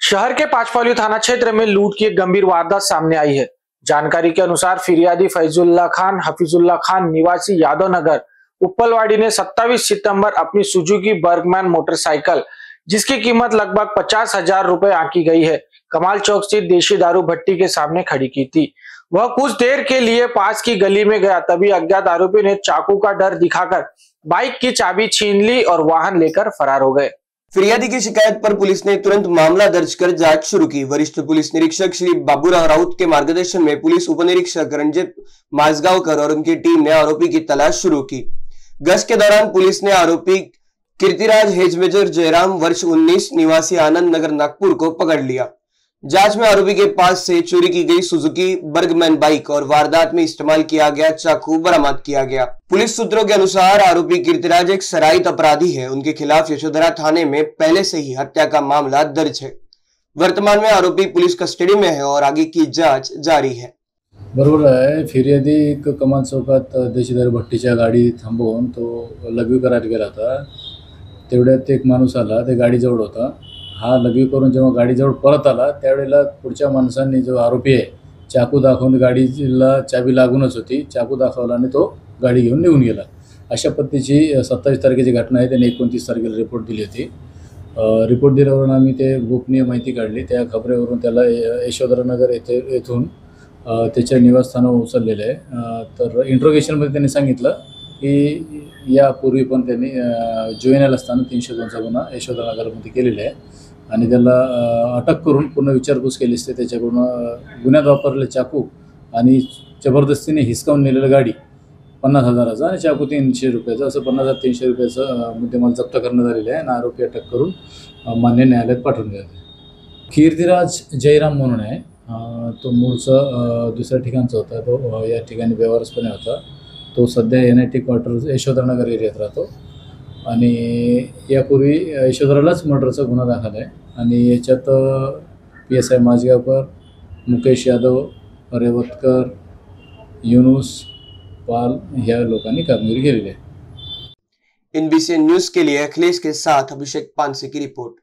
शहर के पांचपालू थाना क्षेत्र में लूट की एक गंभीर वारदात सामने आई है। जानकारी के अनुसार फिरियादी फैजुल्ला खान हफीजुल्ला खान निवासी यादव नगर उप्पलवाड़ी ने 27 सितंबर अपनी सुजुकी बर्गमैन मोटरसाइकिल जिसकी कीमत लगभग 50,000 रुपए आंकी गई है, कमाल चौक स्थित देशी दारू भट्टी के सामने खड़ी की थी। वह कुछ देर के लिए पास की गली में गया, तभी अज्ञात आरोपी ने चाकू का डर दिखाकर बाइक की चाबी छीन ली और वाहन लेकर फरार हो गए। फिरियादी की शिकायत पर पुलिस ने तुरंत मामला दर्ज कर जांच शुरू की। वरिष्ठ पुलिस निरीक्षक श्री बाबूराव राउत के मार्गदर्शन में पुलिस उपनिरीक्षक रंजित माजगांवकर और उनकी टीम ने आरोपी की तलाश शुरू की। गश्त के दौरान पुलिस ने आरोपी कीर्तिराज हेजमेजर जयराम वर्ष 19 निवासी आनंद नगर नागपुर को पकड़ लिया। जांच में आरोपी के पास से चोरी की गई सुजुकी बर्गमैन बाइक और वारदात में इस्तेमाल किया गया चाकू बरामद किया गया। पुलिस सूत्रों के अनुसार आरोपी कीर्तिराज एक सराईत अपराधी है। उनके खिलाफ यशोधरा थाने में पहले से ही हत्या का मामला दर्ज है। वर्तमान में आरोपी पुलिस कस्टडी में है और आगे की जांच जारी है। बरोबर आहे। फिर्यादी कमाल चौकात देशी दारू भट्टीच्या गाडी थांबवून तो लघवी करायला गेला होता। तेवढ्यात एक माणूस आला, ते गाडीजवळ होता। हा लघवी करून जेव्हा गाडीजवळ परत आला त्यावेळेला पुढच्या माणसांनी जो आरोपी आहे चाकू दाखवून गाडीला चाबी लागूनच होती, चाकू दाखवला आणि तो गाडी घेऊन निघून गेला। अशा पद्धतीची 27 तारखेची घटना आहे। त्याने 29 तारखेला रिपोर्ट दिली होती। रिपोर्ट दिल्यावरून आम्ही ते गोपनीय माहिती काढली। त्या खबरेवरून त्याला यशोधरानगर येथून त्याच्या निवासस्थानावर उचललेलं आहे। तर इंट्रोगेशनमध्ये त्यांनी सांगितलं की यापूर्वी पण त्यांनी जुवेनाइल असताना 302चा गुन्हा यशोधरानगरमध्ये केलेला आहे आणि त्याला अटक करून पूर्ण विचारपूस केली असते। त्याच्याकडून गुन्ह्यात वापरलेले चाकू आणि जबरदस्तीने हिसकावून नेलेली गाडी 50,000चा आणि चाकू 300 रुपयाचा, असं 50,300 रुपयाचा मुद्देमाल जप्त करण्यात आलेला आहे आणि आरोपी अटक करून मान्य न्यायालयात पाठवून दिले आहे। कीर्तिराज जयराम म्हणून आहे। तो मूळचा दुसऱ्या ठिकाणचा होता। तो या ठिकाणी व्यवहारस्पणे होता। तो सध्या NIT क्वार्टर यशोधरानगर एरियात राहतो आणि यापूर्वी यशोधरालाच मर्डरचा गुन्हा दाखल आहे आणि याच्यात PSI माजगावकर, मुकेश यादव, रेवतकर, युनुस, पाल ह्या लोकांनी कामगिरी केलेली आहे। NBC न्यूज के लिए अखिलेश के साथ अभिषेक पानसे की रिपोर्ट।